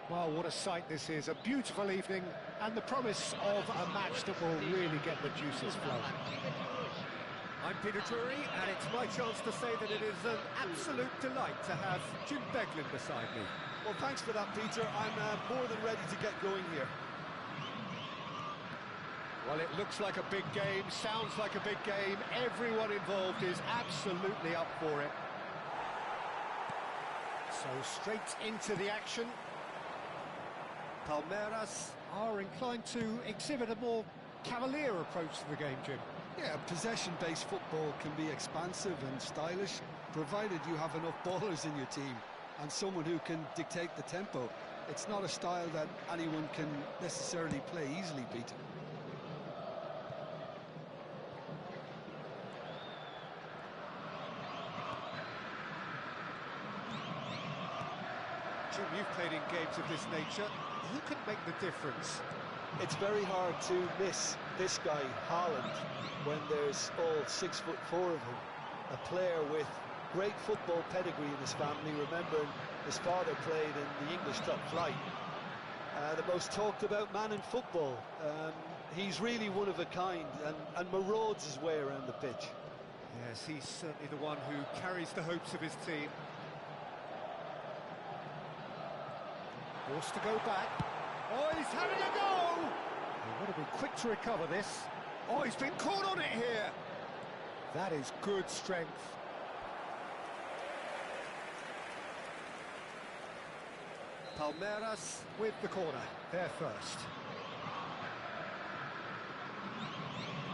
Well, what a sight this is, a beautiful evening, and the promise of a match that will really get the juices flowing. I'm Peter Drury, and it's my chance to say that it is an absolute delight to have Jim Beglin beside me. Well, thanks for that, Peter. I'm more than ready to get going here. Well, it looks like a big game, sounds like a big game. Everyone involved is absolutely up for it. So straight into the action. Palmeiras are inclined to exhibit a more cavalier approach to the game, Jim. Yeah, possession-based football can be expansive and stylish, provided you have enough ballers in your team and someone who can dictate the tempo. It's not a style that anyone can necessarily play easily, Peter. Jim, you've played in games of this nature. Who can make the difference? It's very hard to miss this guy, Haaland, when there's all 6'4" of him. A player with great football pedigree in his family, remembering his father played in the English top flight. The most talked about man in football. He's really one of a kind and marauds his way around the pitch. Yes, he's certainly the one who carries the hopes of his team. Forced to go back. Oh, he's having a go! He would have been quick to recover this. Oh, he's been caught on it here. That is good strength. Palmeiras with the corner, there first.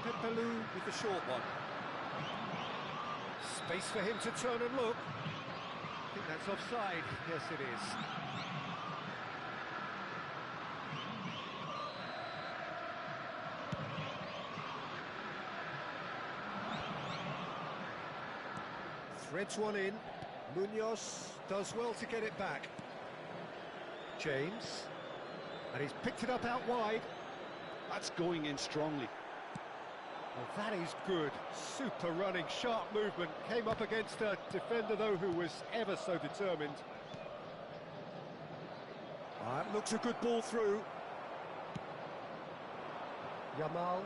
Pepelu with the short one. Space for him to turn and look. I think that's offside. Yes, it is. Threads one in. Munoz does well to get it back. James. And he's picked it up out wide. That's going in strongly. Well, that is good. Super running, sharp movement. Came up against a defender, though, who was ever so determined. That looks a good ball through. Yamal.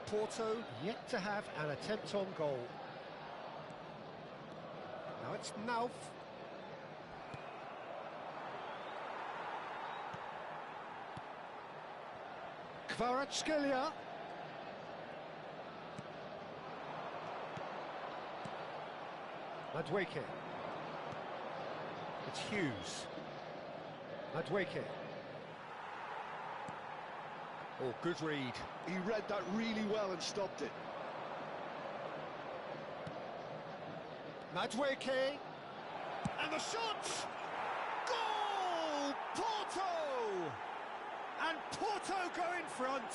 Porto yet to have an attempt on goal. Now it's Nauf. Kvaratskhelia. Madueke. It's Hughes. Madueke. Oh, good read. He read that really well and stopped it. Madueke. And the shot! Goal! Porto! And Porto go in front.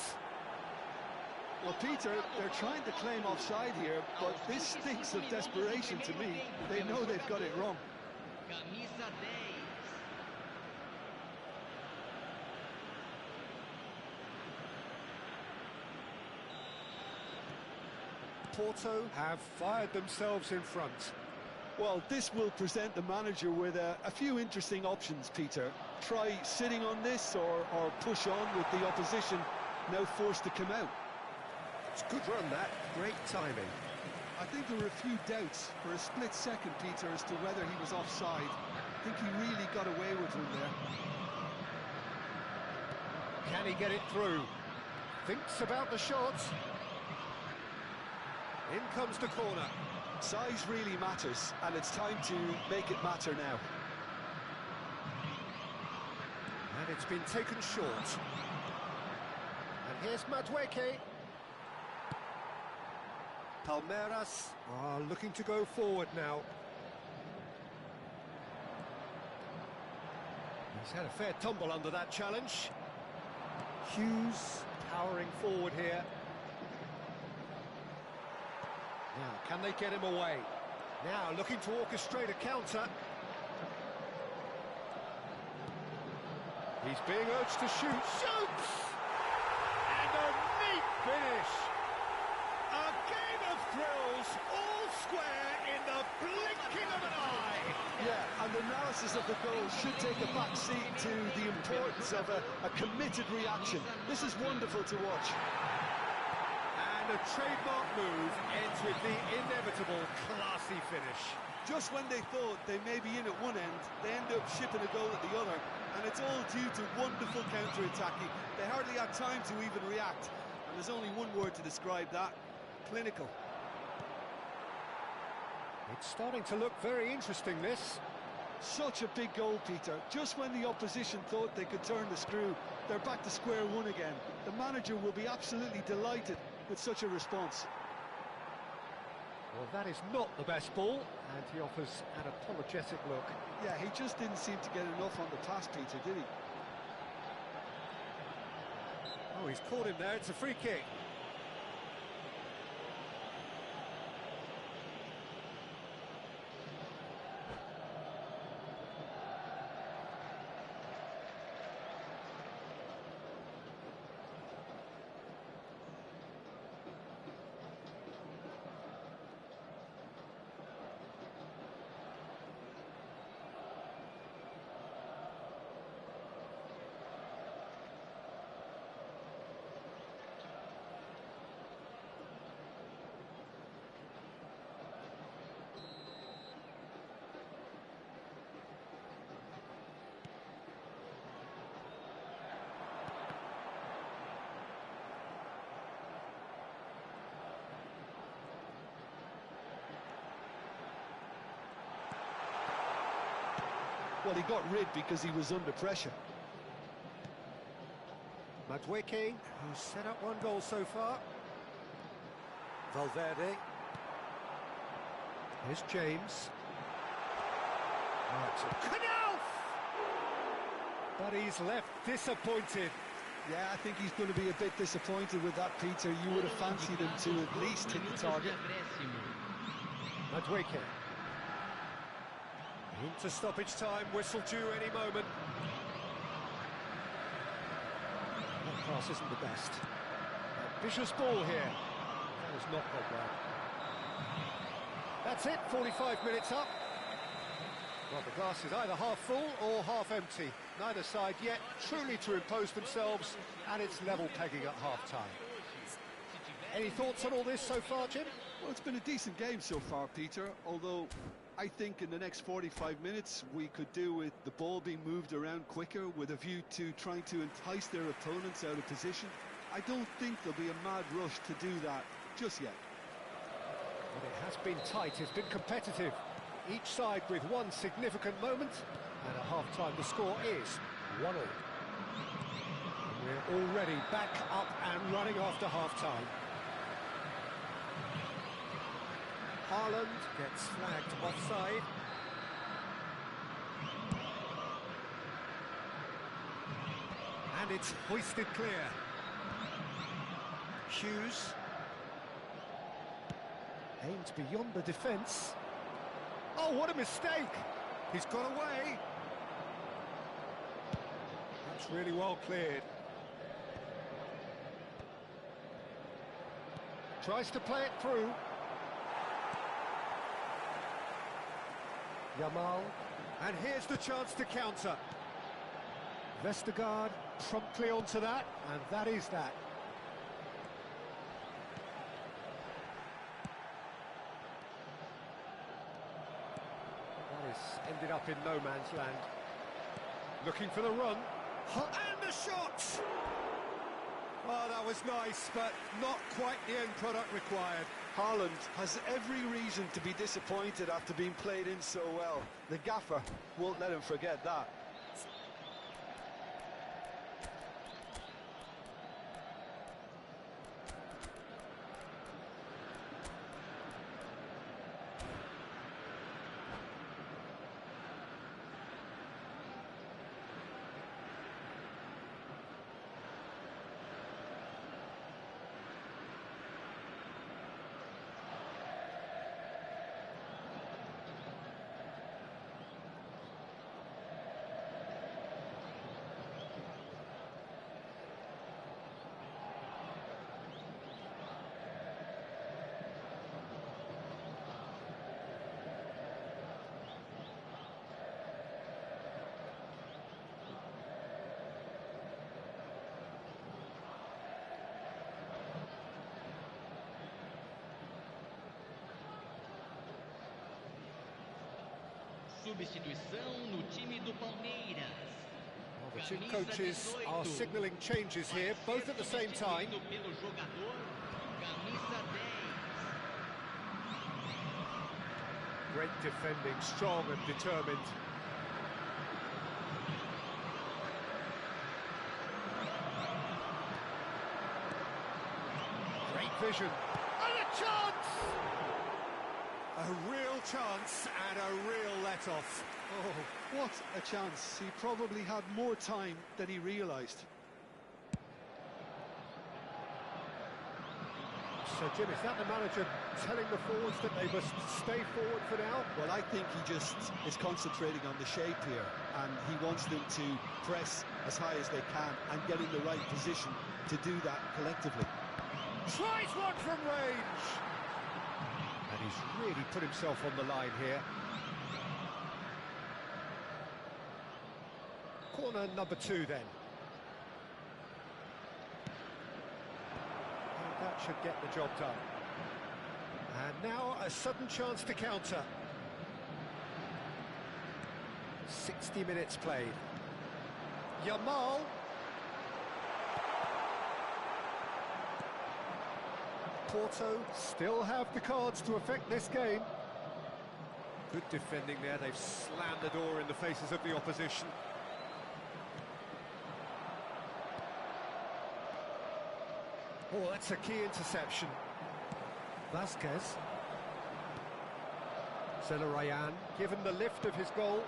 Well, Peter, they're trying to claim offside here, but this stinks of desperation to me. They know they've got it wrong. Porto have fired themselves in front. Well, this will present the manager with a few interesting options, Peter. Try sitting on this or push on with the opposition now forced to come out. It's a good run, that. Great timing. I think there were a few doubts for a split second, Peter, as to whether he was offside. I think he really got away with him there. Can he get it through? Thinks about the shot. In comes the corner. Size really matters, and it's time to make it matter now. And it's been taken short. And here's Madueke. Palmeiras are looking to go forward now. He's had a fair tumble under that challenge. Hughes powering forward here. Now, can they get him away? Now, looking to orchestrate a counter. He's being urged to shoot. Shoots! And a neat finish! A game of thrills, all square in the blinking of an eye! Yeah, of the goal should take a back seat to the importance of a committed reaction. This is wonderful to watch. And a trademark move ends with the inevitable classy finish. Just when they thought they may be in at one end, they end up shipping a goal at the other, and it's all due to wonderful counter-attacking. They hardly had time to even react, and there's only one word to describe that: clinical. It's starting to look very interesting, this. Such a big goal, Peter. Just when the opposition thought they could turn the screw, they're back to square one again. The manager will be absolutely delighted with such a response. Well, that is not the best ball, and he offers an apologetic look. Yeah, he just didn't seem to get enough on the pass, Peter, did he? Oh, he's caught him there. It's a free kick. Well, he got rid because he was under pressure. Madueke, who's set up one goal so far. Valverde. Here's James. Right. Knauf! But he's left disappointed. Yeah, I think he's going to be a bit disappointed with that, Peter. You would have fancied him to at least hit the target. Madueke. Into stoppage time, whistle due any moment. That pass isn't the best. A vicious ball here. That has not gone well. That's it, 45 minutes up. Well, the glass is either half full or half empty. Neither side yet truly to impose themselves, and it's level pegging at half-time. Any thoughts on all this so far, Jim? Well, it's been a decent game so far, Peter, although I think in the next 45 minutes we could do with the ball being moved around quicker with a view to trying to entice their opponents out of position. I don't think there'll be a mad rush to do that just yet. But it has been tight, it's been competitive. Each side with one significant moment, and at half-time the score is 1-1. We're already back up and running after half-time. Haaland gets flagged offside. And it's hoisted clear. Hughes aimed beyond the defence. Oh, what a mistake! He's got away. That's really well cleared. Tries to play it through. Yamal, and here's the chance to counter. Vestergaard promptly onto that, and that is that. That has ended up in no man's land. Looking for the run. And the shot! Oh, that was nice, but not quite the end product required. Haaland has every reason to be disappointed after being played in so well. The gaffer won't let him forget that. Substituição no time do Palmeiras. Well, the two coaches are signalling changes here, both at the same time. Pelo jogador, camisa 10. Great defending, strong and determined. Great vision. And a chance! A real chance and a real let-off. Oh, what a chance. He probably had more time than he realised. So, Jim, is that the manager telling the forwards that they must stay forward for now? Well, I think he just is concentrating on the shape here, and he wants them to press as high as they can and get in the right position to do that collectively. Tries one from range! And he's really put himself on the line here. Corner number 2 then. And that should get the job done. And now a sudden chance to counter. 60 minutes played. Yamal. Porto still have the cards to affect this game. Good defending there, they've slammed the door in the faces of the opposition. Oh, that's a key interception. Vasquez. Zelarayan, given the lift of his goal.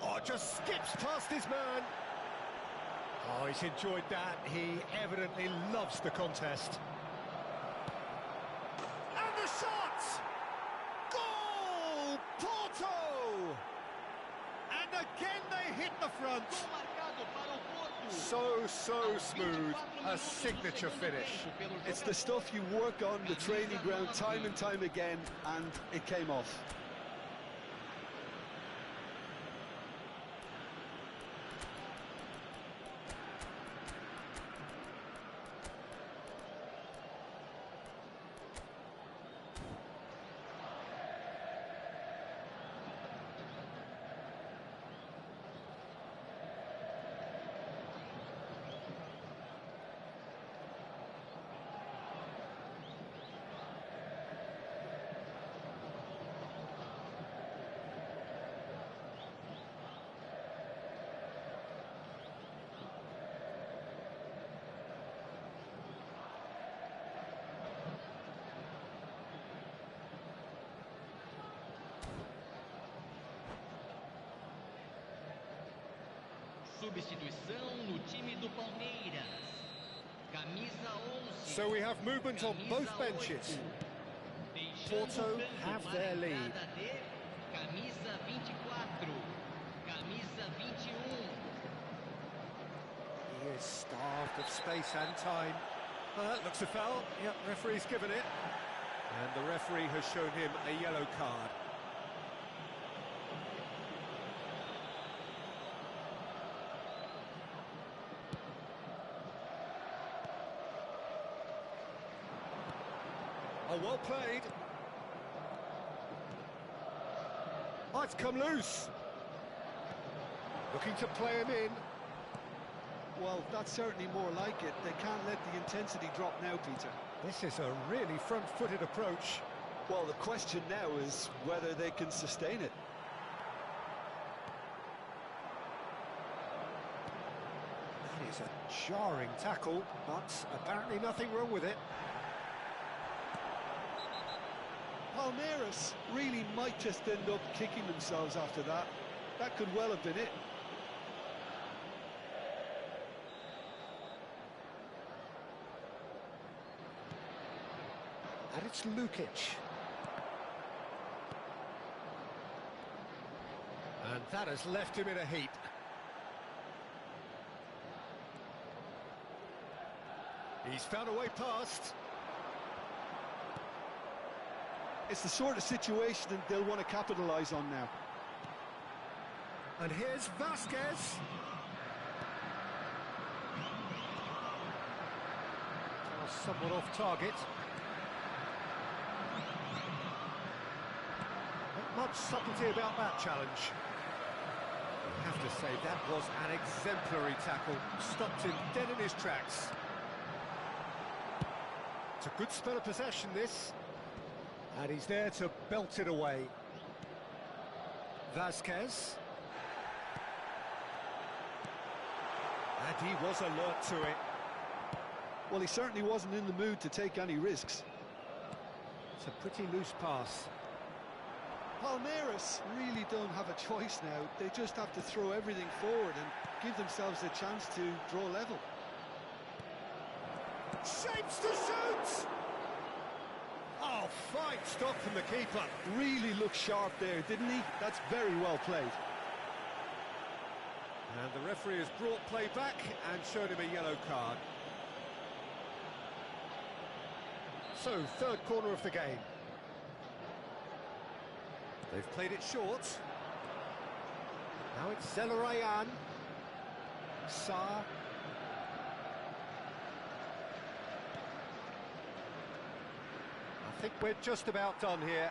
Oh, just skips past his man. Oh, he's enjoyed that. He evidently loves the contest. And the shot! Goal! Porto! And again they hit the front. So smooth. A signature finish. It's the stuff you work on the training ground time and time again, and it came off. Substituição no time do Palmeiras. Camisa 11. So we have movement on both benches. Porto have their lead. Camisa 24. Camisa 21. He is starved of space and time. Looks a foul. Yep, referee's given it. And the referee has shown him a yellow card. Oh, well played. Oh, it's come loose. Looking to play him in. Well, that's certainly more like it. They can't let the intensity drop now, Peter. This is a really front-footed approach. Well, the question now is whether they can sustain it. That is a jarring tackle, but apparently nothing wrong with it. Palmeiras really might just end up kicking themselves after that. That could well have been it. And it's Lukic. And that has left him in a heap. He's found a way past. It's the sort of situation that they'll want to capitalise on now. And here's Vasquez. Somewhat off target. Not much subtlety about that challenge. I have to say, that was an exemplary tackle. Stopped him dead in his tracks. It's a good spell of possession, this. And he's there to belt it away. Vasquez. And he was alert to it. Well, he certainly wasn't in the mood to take any risks. It's a pretty loose pass. Palmeiras really don't have a choice now. They just have to throw everything forward and give themselves a chance to draw level. Shapes to shoot! Oh, fine stop from the keeper. Really looked sharp there, didn't he? That's very well played. And the referee has brought play back and shown him a yellow card. So, third corner of the game. They've played it short. Now it's Zelarayan. Sarr. I think we're just about done here.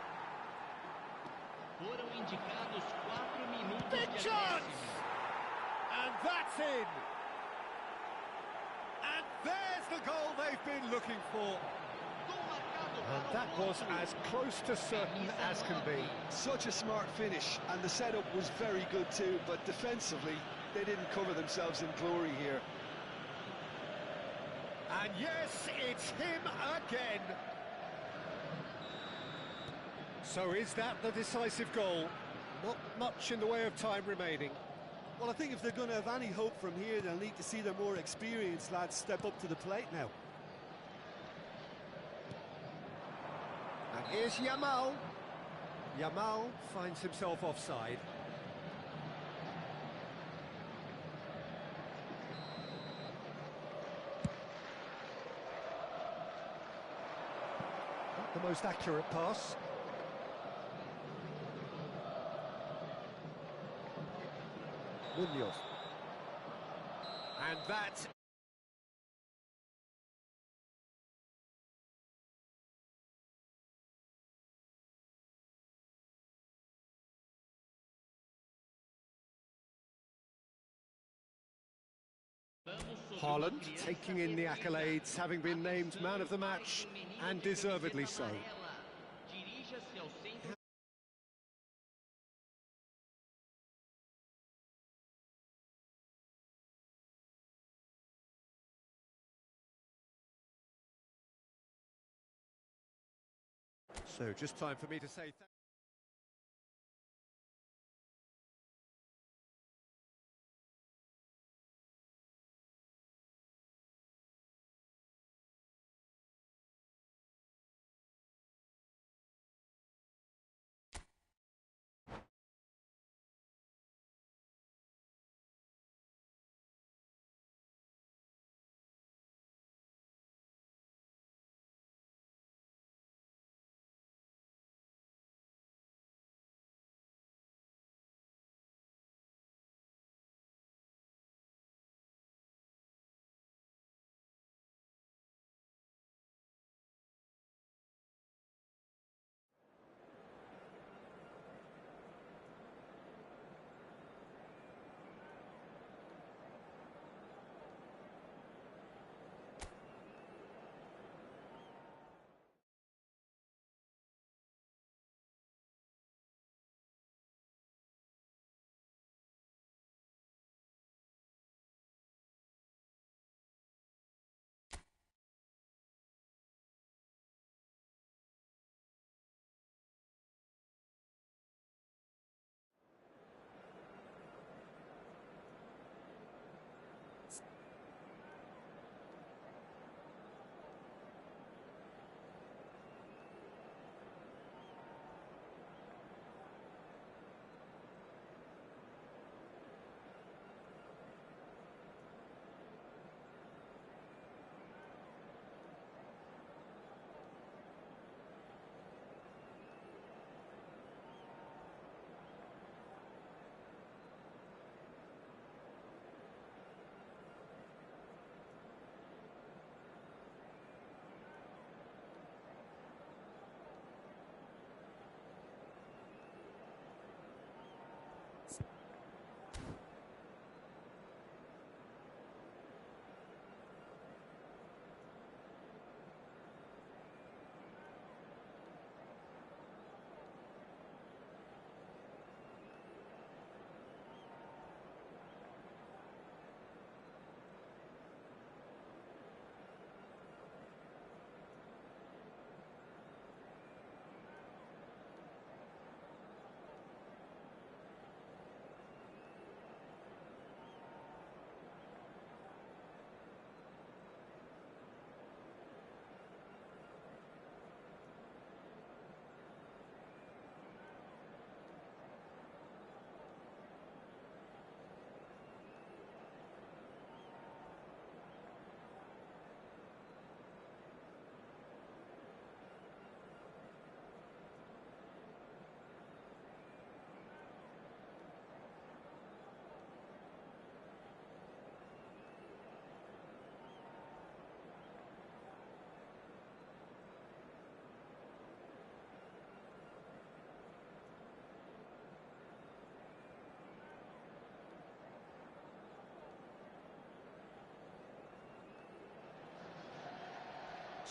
Foram indicados 4 minutos Big de chance! acréscimo. And that's in! And there's the goal they've been looking for. And that was as close to certain as can be. Such a smart finish, and the setup was very good too, but defensively, they didn't cover themselves in glory here. And yes, it's him again. So is that the decisive goal? Not much in the way of time remaining. Well, I think if they're going to have any hope from here, they'll need to see their more experienced lads step up to the plate now. And here's Yamal. Yamal finds himself offside. Not the most accurate pass. Munoz. And that Haaland taking in the accolades, having been named man of the match, and deservedly so. So just time for me to say thank you.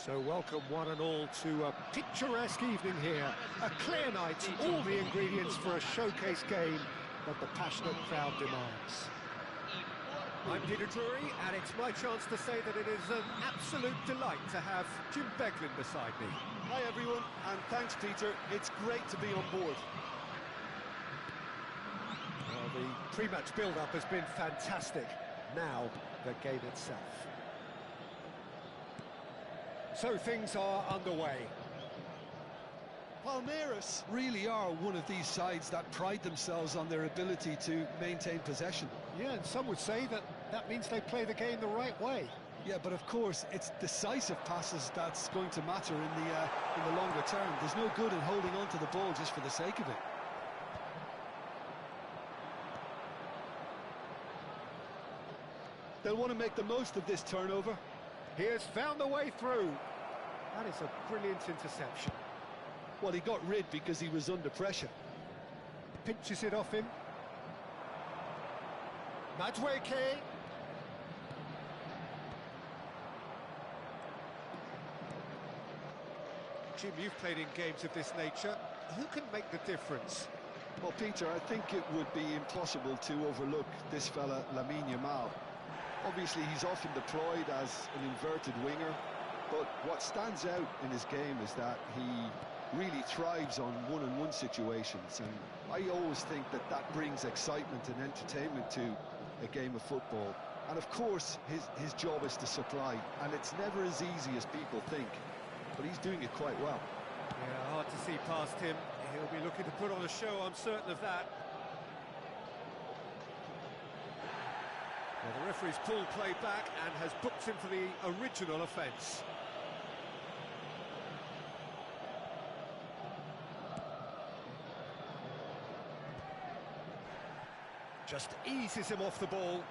So welcome one and all to a picturesque evening here. A clear night, all the ingredients for a showcase game that the passionate crowd demands. I'm Peter Drury, and it's my chance to say that it is an absolute delight to have Jim Beglin beside me. Hi everyone, and thanks Peter. It's great to be on board. Well, the pre-match build-up has been fantastic. Now, the game itself. So things are underway. Palmeiras really are one of these sides that pride themselves on their ability to maintain possession. Yeah, and some would say that that means they play the game the right way. Yeah, but of course, it's decisive passes that's going to matter in the longer term. There's no good in holding on to the ball just for the sake of it. They'll want to make the most of this turnover. He has found the way through. That is a brilliant interception. Well, he got rid because he was under pressure. Pinches it off him. Madweke. Jim, you've played in games of this nature. Who can make the difference? Well, Peter, I think it would be impossible to overlook this fella, Lamine Yamal. Obviously, he's often deployed as an inverted winger, but what stands out in his game is that he really thrives on one-on-one situations, and I always think that that brings excitement and entertainment to a game of football. And of course, his job is to supply, and it's never as easy as people think, but he's doing it quite well. Yeah, hard to see past him. He'll be looking to put on a show, I'm certain of that. Well, the referee's pulled play back and has booked him for the original offence. Just eases him off the ball.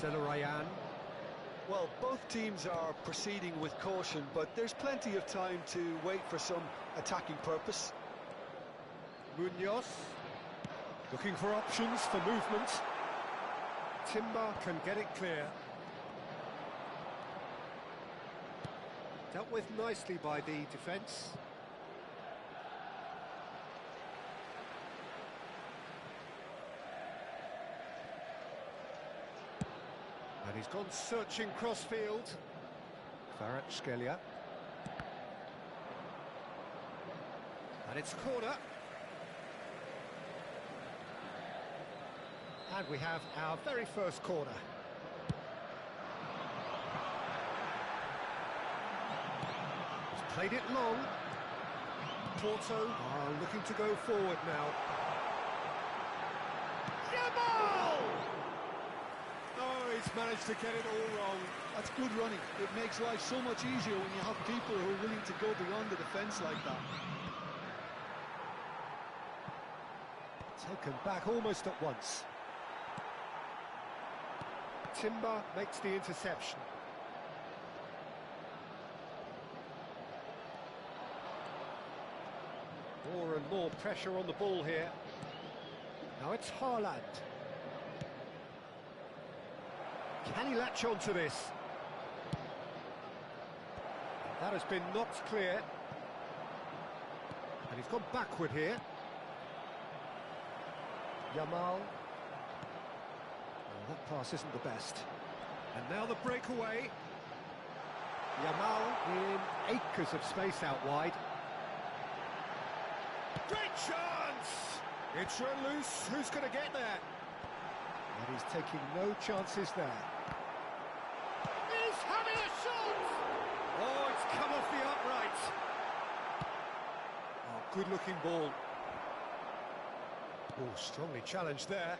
Ryan. Well, both teams are proceeding with caution, but there's plenty of time to wait for some attacking purpose. Munoz, looking for options for movement. Timber can get it clear. Dealt with nicely by the defence. And he's gone searching crossfield. Kvaratskhelia. And it's corner. And we have our very first corner. He's played it long. Porto are looking to go forward now. Yamal! Oh, he's managed to get it all wrong. That's good running. It makes life so much easier when you have people who are willing to go beyond the defence like that. Taken back almost at once. Timber makes the interception. More and more pressure on the ball here. Now it's Haaland. Can he latch on to this? That has been knocked clear. And he's gone backward here. Yamal. Oh, that pass isn't the best. And now the breakaway. Yamal in acres of space out wide. Great chance! It's run loose. Who's going to get there? And he's taking no chances there. He's having a shot! Oh, it's come off the upright. Oh, good-looking ball. Oh, strongly challenged there.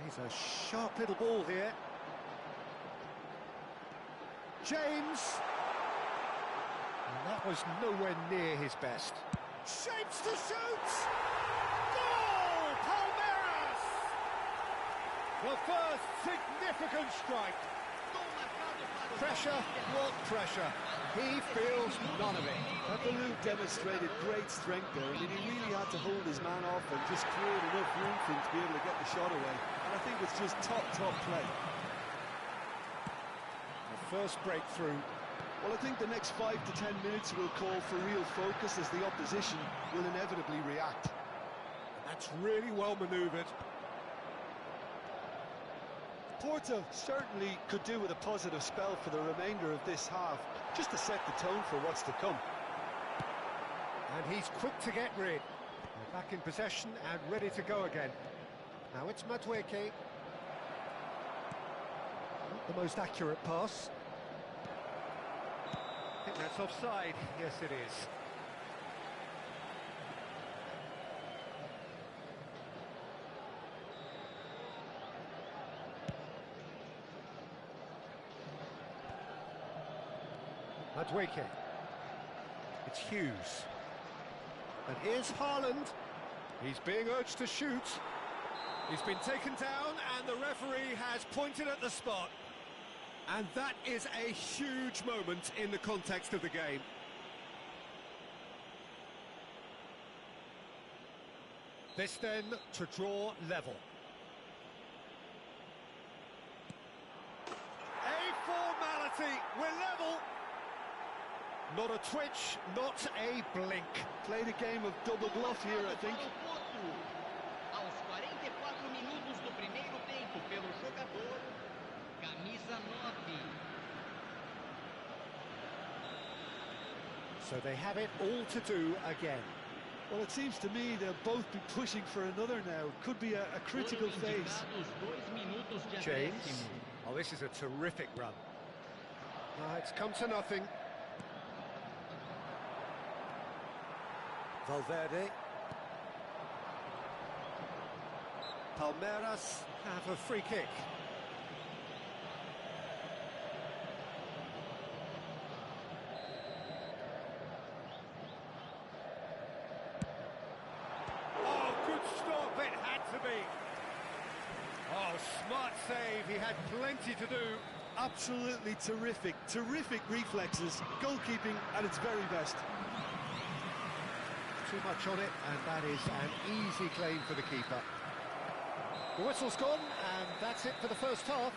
He's a sharp little ball here. James! And that was nowhere near his best. Shapes to shoot! Goal! Palmeiras! The first significant strike. Pressure, what pressure? He feels none of it. Pepelu demonstrated great strength there. I mean, he really had to hold his man off and just create enough room for him to be able to get the shot away. And I think it's just top play. The first breakthrough. Well, I think the next 5 to 10 minutes will call for real focus as the opposition will inevitably react. That's really well manoeuvred. Porto certainly could do with a positive spell for the remainder of this half, just to set the tone for what's to come. And he's quick to get rid. They're back in possession and ready to go again. Now it's Madueke. Not the most accurate pass. I think that's offside. Yes, it is. Madueke. It's Hughes. And here's Haaland. He's being urged to shoot. He's been taken down and the referee has pointed at the spot. And that is a huge moment in the context of the game. This then to draw level. A formality, we're level. Not a twitch, not a blink. Played a game of double bluff here, I think. Aos 44 minutos do primeiro tempo pelo jogador, camisa 9. So they have it all to do again. Well, it seems to me they'll both be pushing for another now. Could be a critical phase. James. Oh, this is a terrific run. It's come to nothing. Valverde. Palmeiras have a free kick. Oh, good stop, it had to be. Oh, smart save, he had plenty to do. Absolutely terrific, terrific reflexes, goalkeeping at its very best. Too much on it, and that is an easy claim for the keeper. The whistle's gone, and that's it for the first half.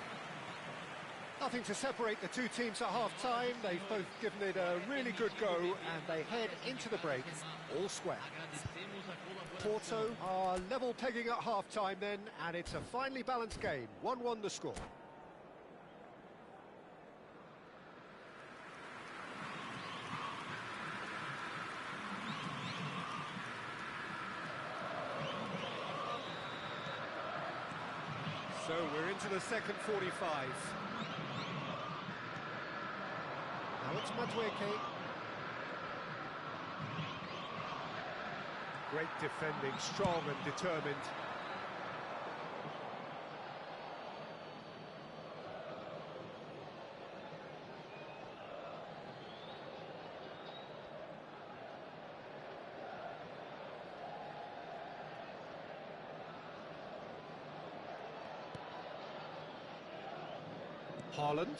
Nothing to separate the two teams at half-time. They've both given it a really good go, and they head into the break all square. Porto are level pegging at half-time then, and it's a finely balanced game. 1-1 the score. So we're into the second 45. Now it's Madueke. Great defending, strong and determined. Haaland.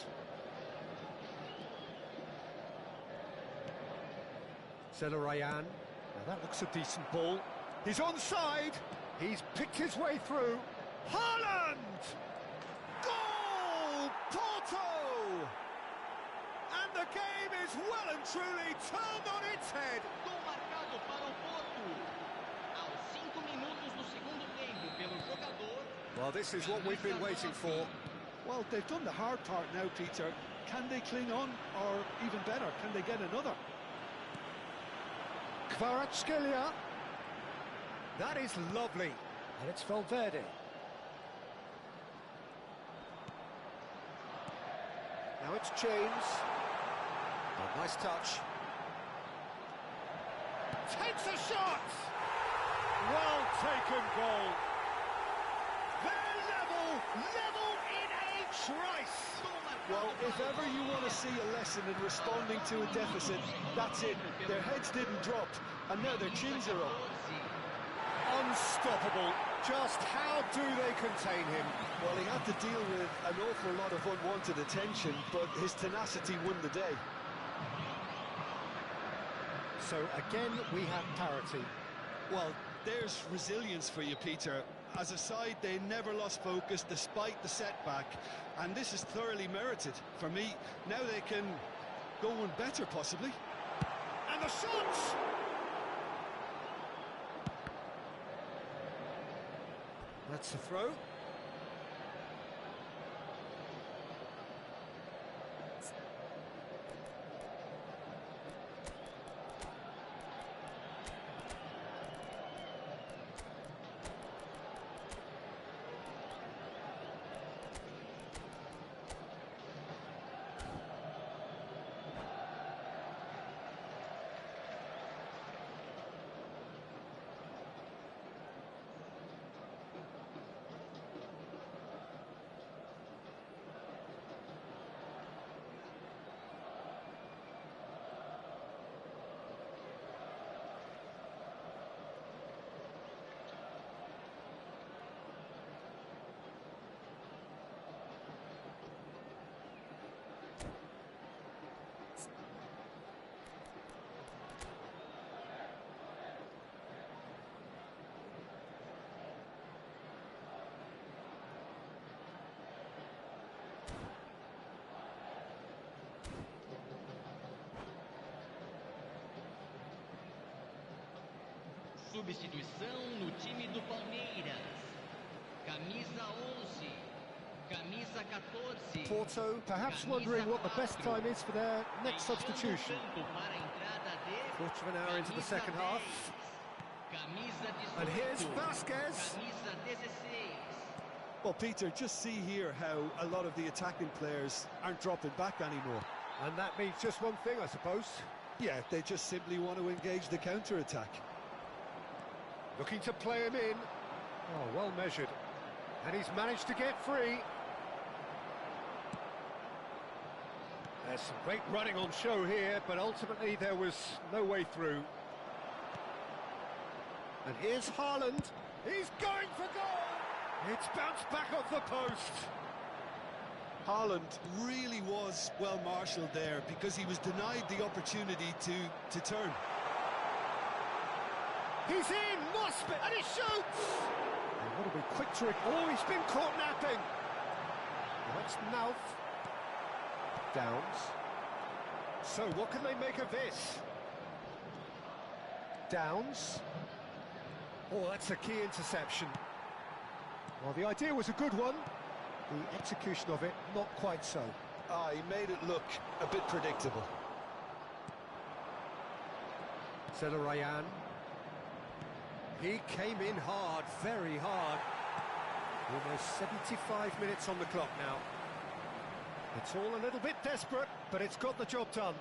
Zelarayan. Now that looks a decent ball. He's onside. He's picked his way through. Haaland! Goal! Porto! And the game is well and truly turned on its head. Gol marcado para o Porto. Aos 5 minutos do segundo tempo pelo jogador. Well, this is what we've been waiting for. Well, they've done the hard part now, Peter. Can they cling on, or even better, can they get another? Kvaratskhelia. That is lovely. And it's Valverde. Now it's James. Oh, nice touch. Takes a shot! Well taken goal. They're level in a trice. Well, if ever you want to see a lesson in responding to a deficit, that's it. Their heads didn't drop, and now their chins are up. Unstoppable. Just how do they contain him? Well, he had to deal with an awful lot of unwanted attention, but his tenacity won the day. So again, we have parity. Well, there's resilience for you, Peter. as a side, they never lost focus despite the setback, and this is thoroughly merited. For me, now they can go one better, possibly. And the shots! That's the throw. Substituição no time do Palmeiras. Camisa 11, camisa 14. Porto perhaps wondering what the best time is for their next substitution. Quarter of an hour into the second half. And here's Vasquez. Well, Peter, just see here how a lot of the attacking players aren't dropping back anymore. And that means just one thing, I suppose. Yeah, they just simply want to engage the counter-attack. Looking to play him in. Oh, well measured. And he's managed to get free. There's some great running on show here, but ultimately there was no way through. And here's Haaland. He's going for goal! It's bounced back off the post. Haaland really was well marshalled there because he was denied the opportunity to turn. He's in, must be, and he shoots! And what a quick trick. Oh, he's been caught napping. That's Mouth. Downs. So what can they make of this? Downs. Oh, that's a key interception. Well, the idea was a good one. The execution of it, not quite so. Ah, he made it look a bit predictable. Ryan. He came in hard, very hard. Almost 75 minutes on the clock now. It's all a little bit desperate, but it's got the job done.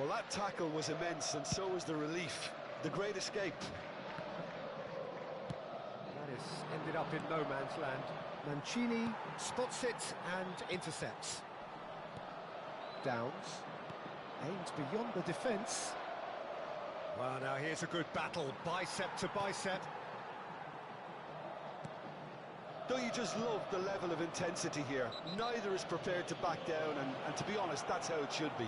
Well, that tackle was immense, and so was the relief. The great escape. That has ended up in no man's land. Mancini spots it and intercepts. Downs. Aims beyond the defence. Well, now here's a good battle, bicep to bicep. Don't you just love the level of intensity here? Neither is prepared to back down, and to be honest, that's how it should be.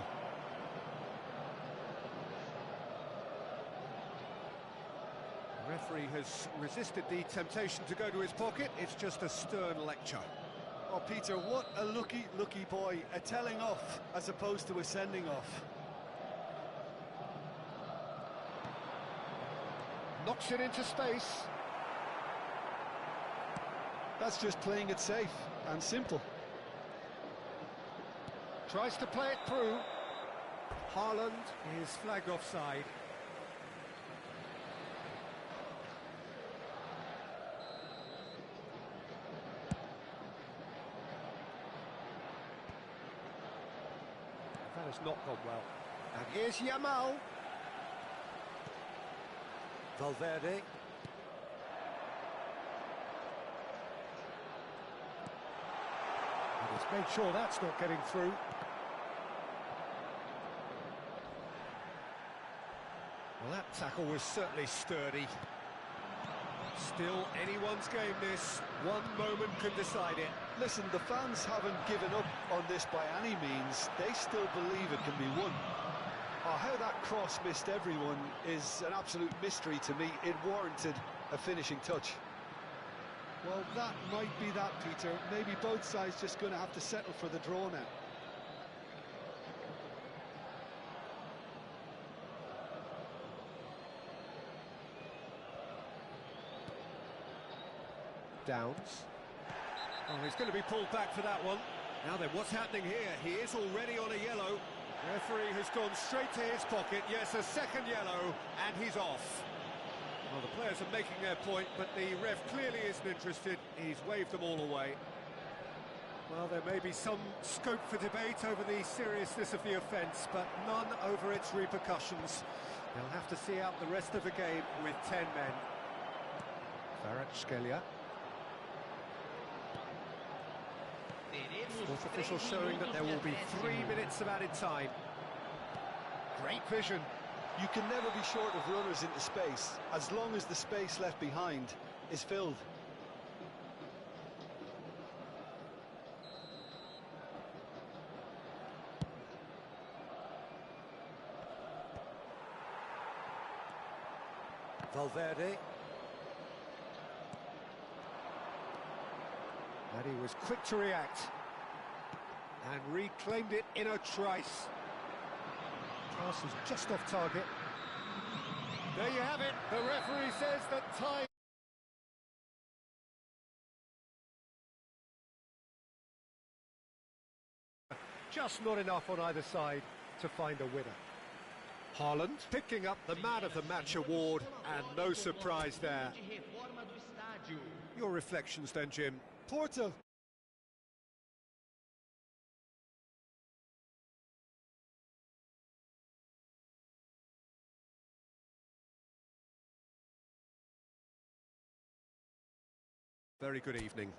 The referee has resisted the temptation to go to his pocket. It's just a stern lecture. Oh, Peter, what a lucky boy. A telling off as opposed to a sending off. Knocks it into space. That's just playing it safe and simple. Tries to play it through. Haaland is flagged offside. That has not gone well. And here's Yamal. Valverde. And he's made sure that's not getting through. Well, that tackle was certainly sturdy. Still anyone's game, this. One moment can decide it. Listen, the fans haven't given up on this by any means. They still believe it can be won. Oh, how that cross missed everyone is an absolute mystery to me. It warranted a finishing touch. Well, that might be that, Peter. Maybe both sides just going to have to settle for the draw now. Downs. Oh, he's going to be pulled back for that one. Now then, what's happening here? He is already on a yellow. Referee has gone straight to his pocket. Yes, a second yellow, and he's off. Well, the players are making their point, but the ref clearly isn't interested. He's waved them all away. Well, there may be some scope for debate over the seriousness of the offence, but none over its repercussions. They'll have to see out the rest of the game with 10 men. Kvaratskhelia. Fourth official showing that there will be 3 minutes of added time. Great vision. You can never be short of runners into space, as long as the space left behind is filled. Valverde. And he was quick to react. And reclaimed it in a trice. Pass was just off target. There you have it. The referee says that time... Just not enough on either side to find a winner. Haaland picking up the Man of the Match award, and no surprise there. Your reflections then, Jim? Porto. Very good evening.